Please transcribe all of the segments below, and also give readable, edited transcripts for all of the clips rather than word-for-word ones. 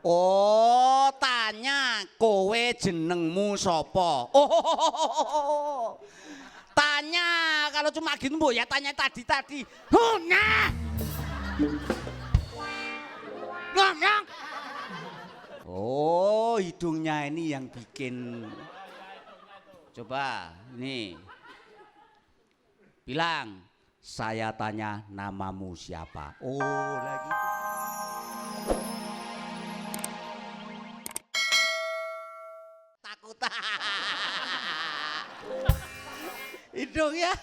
Oh, tanya kowe jenengmu sapa? Oh, tanya kalau cuma gitu bu ya tanya tadi. Nah. Ngomong. Oh, hidungnya ini yang bikin. Coba, nih. Bilang, saya tanya namamu siapa? Oh, lagi. Takut. Hidung ya.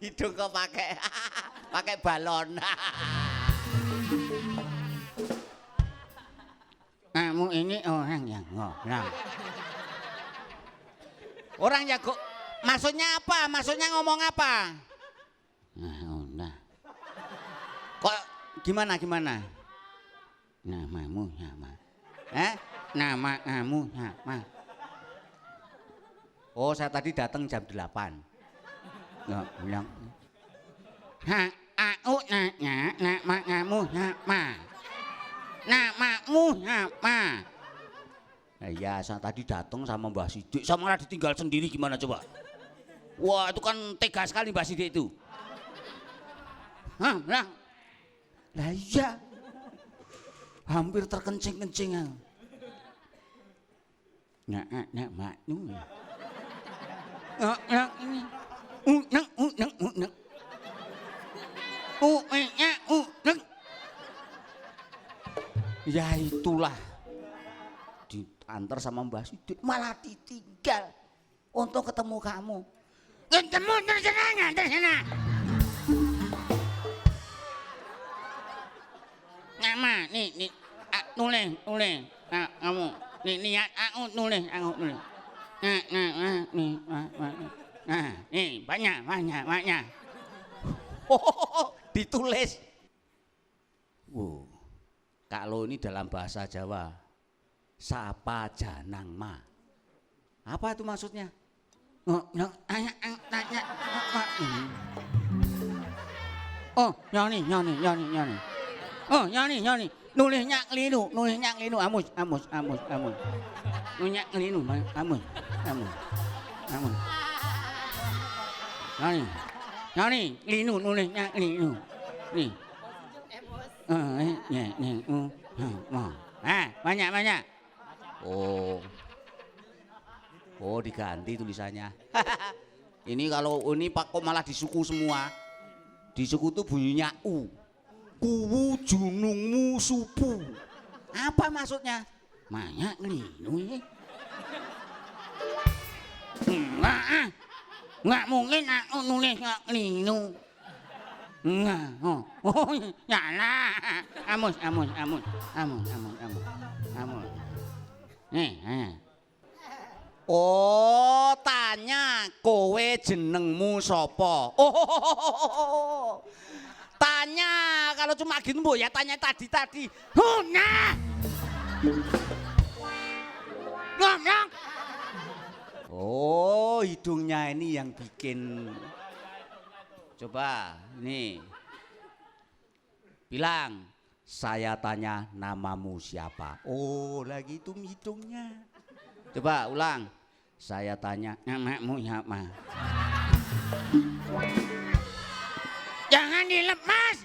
Hidung kok pakai balon. Kamu ini orang yang ngomong. Orang jago. Maksudnya apa? Maksudnya ngomong apa? Nah. Kok gimana? Namamu siapa? Nama kamu siapa? Oh, saya tadi datang jam 8. Nggak bilang. Aku nanya nama kamu siapa? Namamu siapa? Nah, iya, saya tadi datang sama Mbah Sidik, saya malah ditinggal sendiri gimana coba? Wah, itu kan tega sekali Mbah Sidik itu. Lah iya. Hampir terkencing-kencing aku. Nak maknu. Ini. Unek. Ya itulah. Diantar sama Mbah Sidik malah ditinggal untuk ketemu kamu. Ketemu terserah. Nama nih nulis. Kamu niat aku nulis. Nih banyak. Oh, ditulis. Kalau ini dalam bahasa Jawa, sapa janang ma. Apa itu maksudnya? Tanya. Oh, nyoni. Oh, nyoni. Nulisnya keliru. Amus. Nulisnya keliru, amus. Nyoni, keliru nulisnya keliru. Nih. Banyak. Oh, diganti tulisannya. Ini kalau ini Pak kok malah disuku semua. Di suku tuh bunyinya u. Kuwu junungmu supu. Apa maksudnya? Banyak ngelinu ini. Nggak mungkin aku nulis nggak ngelinu. Nggak. Oh, yalah. Amus. Nih. Oh, tanya kowe jenengmu sapa? Oh, tanya kalau cuma gitu bu ya tanya tadi. Nah. Ngomong. Oh, hidungnya ini yang bikin. Coba, nih. Bilang, saya tanya namamu siapa? Oh, lagi itu hidungnya. Coba ulang. Saya tanya namamu siapa? Jangan dilepas.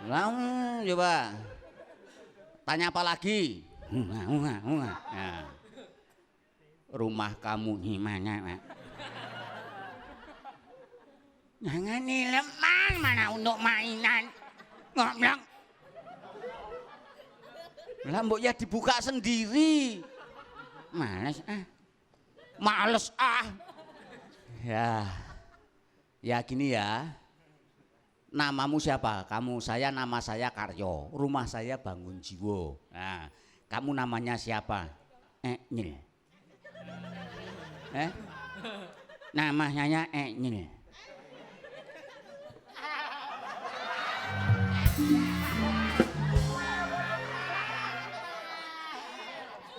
Ulang, coba. Tanya apa lagi? Nah. Rumah kamu di mana, Pak? Jangan dilepas, mana untuk mainan. Ngomong. Lah mbok ya dibuka sendiri. Males ah. Ya gini ya. Namamu siapa? Nama saya Karyo. Rumah saya Bangun Jiwo. Nah, kamu namanya siapa? Enyil. Namanya Enyil.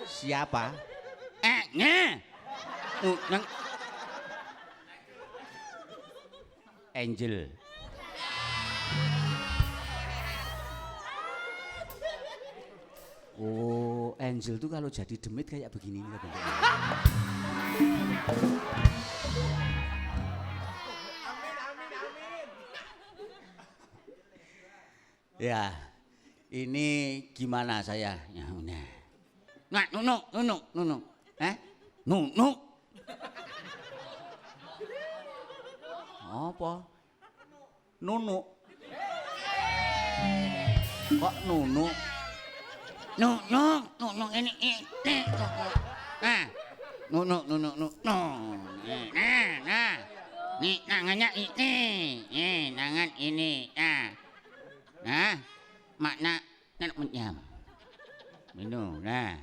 Siapa? Angel. Oh, angel tuh kalau jadi demit kayak begini nih bentuknya. Ya, ini gimana saya? Ya, nah, nunuk. Nunuk. Apa? Nunuk. Kok nunuk? Nunuk ini. Nah, nunuk. Nah. Nih, tangannya ini. Tangan ini. Nah, makna menyam. Minum. Nah.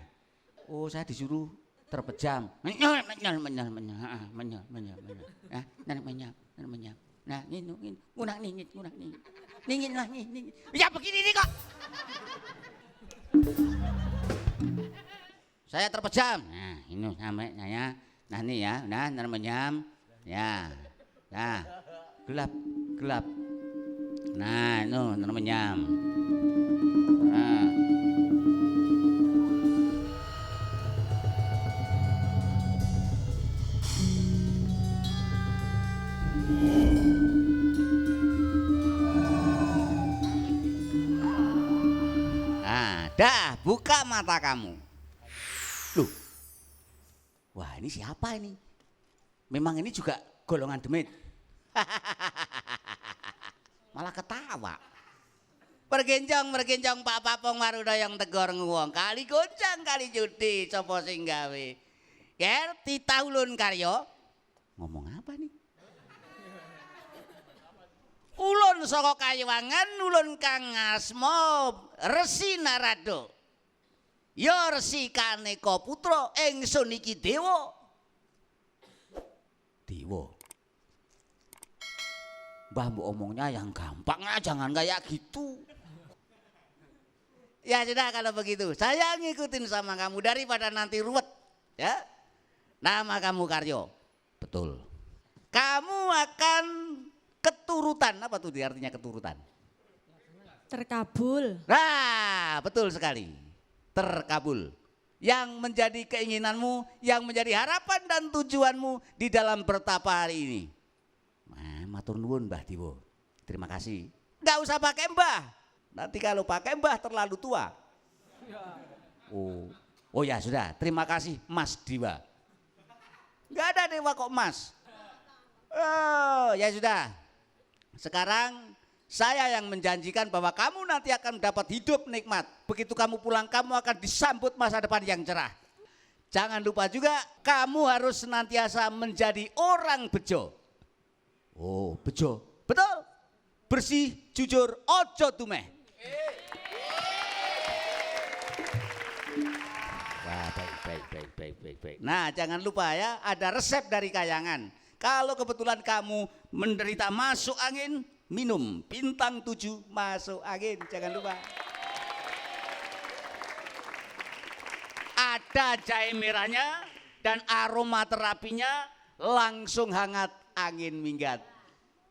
Oh, saya disuruh terpejam. Menyal. Menyam. Nah, ngin. Ngunak ningit. Ningit lah, ningit. Ya begini nih kok. Saya terpejam. Nah, ini sampai saya. Nah, nih ya. Nah, menyam. Ya. Nah, gelap. Nah, itu menyam. Nah. Dah, buka mata kamu. Loh. Wah, ini siapa ini? Memang ini juga golongan demit. Malah ketawa. Mergenjong Pak Papong Marudayang tegor nguwong. Kali goncang kali judi sapa sing gawe. Ger titahulun karya. Ngomong apa nih? Ulun saka Kayewangan, ulun kang asma Resi Narada. Ya Resi Kaneka Putra, ingsun iki dewa. Dewa. Mbah mbok omongnya yang gampang, jangan kayak gitu. Ya sudah kalau begitu, saya ngikutin sama kamu daripada nanti ruwet, ya. Nama kamu Karyo. Betul. Kamu akan keturutan, apa tuh artinya keturutan? Terkabul. Nah, betul sekali. Terkabul. Yang menjadi keinginanmu, yang menjadi harapan dan tujuanmu di dalam bertapa hari ini. Nah, matur nuwun Mbah Diwo. Terima kasih. Enggak usah pakai Mbah. Nanti kalau pakai Mbah terlalu tua. Oh ya sudah. Terima kasih Mas Diwa. Enggak ada dewa kok Mas. Oh ya sudah. Sekarang saya yang menjanjikan bahwa kamu nanti akan dapat hidup nikmat. Begitu kamu pulang, kamu akan disambut masa depan yang cerah. Jangan lupa juga, kamu harus senantiasa menjadi orang bejo. Oh, bejo. Betul. Bersih, jujur, ojo tumeh. Wah, baik. Nah, jangan lupa ya, ada resep dari Kayangan. Kalau kebetulan kamu menderita masuk angin, minum bintang 7 masuk angin, jangan lupa. Ada jahe merahnya dan aroma terapinya langsung hangat angin minggat.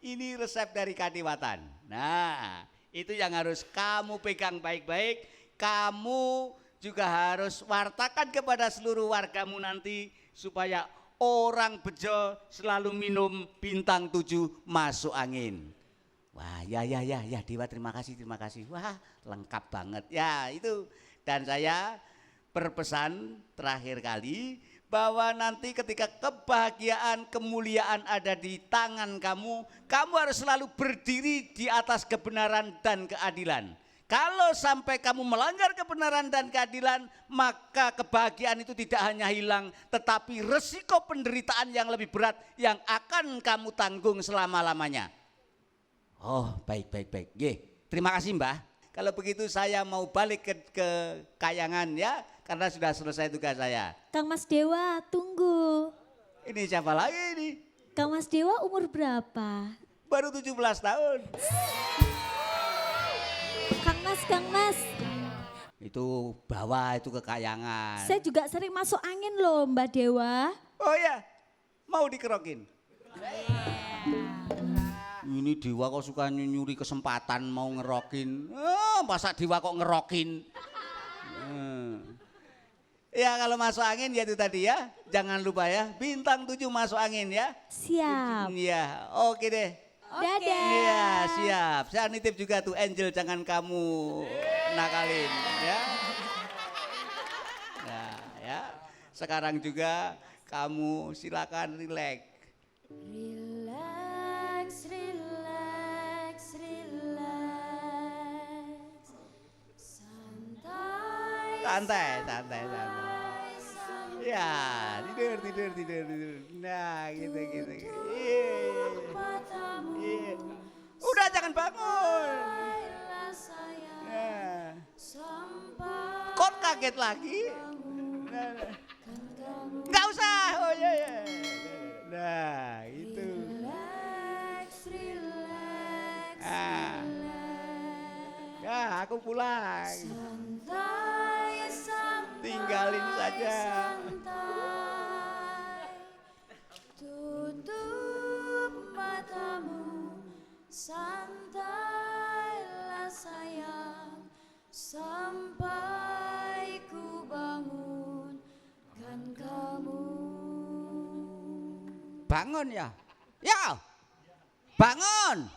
Ini resep dari Kadiwatan. Nah, itu yang harus kamu pegang baik-baik. Kamu juga harus wartakan kepada seluruh wargamu nanti supaya orang bejo selalu minum bintang 7 masuk angin. Wah, ya Dewa, terima kasih. Wah, lengkap banget. Ya, itu. Dan saya berpesan terakhir kali bahwa nanti ketika kebahagiaan, kemuliaan ada di tangan kamu, kamu harus selalu berdiri di atas kebenaran dan keadilan. Kalau sampai kamu melanggar kebenaran dan keadilan, maka kebahagiaan itu tidak hanya hilang, tetapi resiko penderitaan yang lebih berat yang akan kamu tanggung selama-lamanya. Oh, baik. Terima kasih Mbah. Kalau begitu saya mau balik ke Kayangan ya, karena sudah selesai tugas saya. Kang Mas Dewa, tunggu. Ini siapa lagi ini? Kang Mas Dewa umur berapa? Baru 17 tahun. Kang Mas. Itu bawa itu ke Kayangan. Saya juga sering masuk angin loh Mbak Dewa. Oh ya, mau dikerokin? Ini Dewa kok suka nyuri kesempatan mau ngerokin. Masa Dewa kok ngerokin? Ya kalau masuk angin ya itu tadi ya. Jangan lupa ya, bintang 7 masuk angin ya. Siap. Iya, oke deh. Dadah. Iya, siap. Saya nitip juga tuh Angel, jangan kamu nakalin ya. Nah, ya. Sekarang juga kamu silakan relax. Relax, relax, relax. Santai. Santai. Ya, tidur. Nah, gitu. Iya. Iya. Udah jangan bangun. Nah. Kok kaget lagi? Nah. Nggak usah. Oh iya. Nah, itu. Ah. Ya, aku pulang. Tinggalin saja. Tutup matamu, santailah sayang, sampai ku bangunkan kamu. Bangun ya. Ya. Bangun.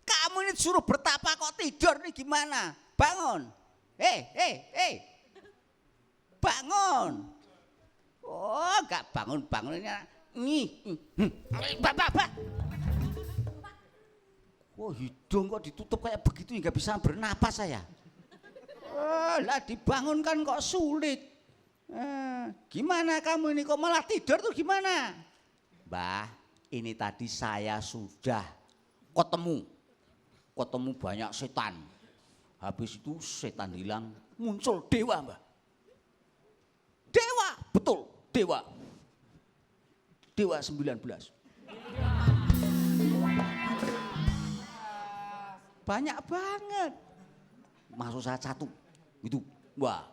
Kamu ini suruh bertapa kok tidur nih gimana? Bangun. Hei. Bangun. Oh, enggak bangunnya. Bapak. Oh, hidung kok ditutup kayak begitu nggak bisa bernapas saya. Oh, lah dibangunkan kok sulit. Gimana kamu ini kok malah tidur tuh gimana? Mbah, ini tadi saya sudah ketemu banyak setan. Habis itu setan hilang, muncul dewa, Mbah. Dewa, betul, dewa. Dewa 19. Banyak banget. Masuk saya satu. Itu. Wah,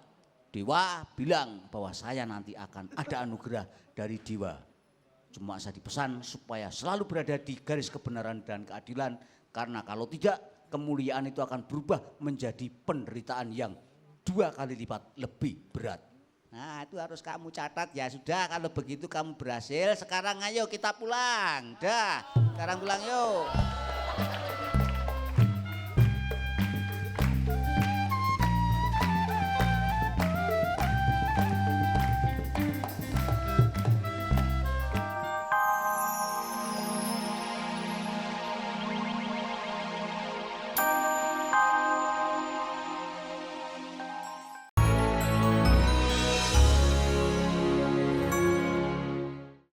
dewa bilang bahwa saya nanti akan ada anugerah dari dewa. Cuma saya dipesan supaya selalu berada di garis kebenaran dan keadilan. Karena kalau tidak, kemuliaan itu akan berubah menjadi penderitaan yang 2 kali lipat lebih berat. Nah itu harus kamu catat ya. Sudah kalau begitu kamu berhasil. Sekarang ayo kita pulang. Dah, sekarang pulang yuk.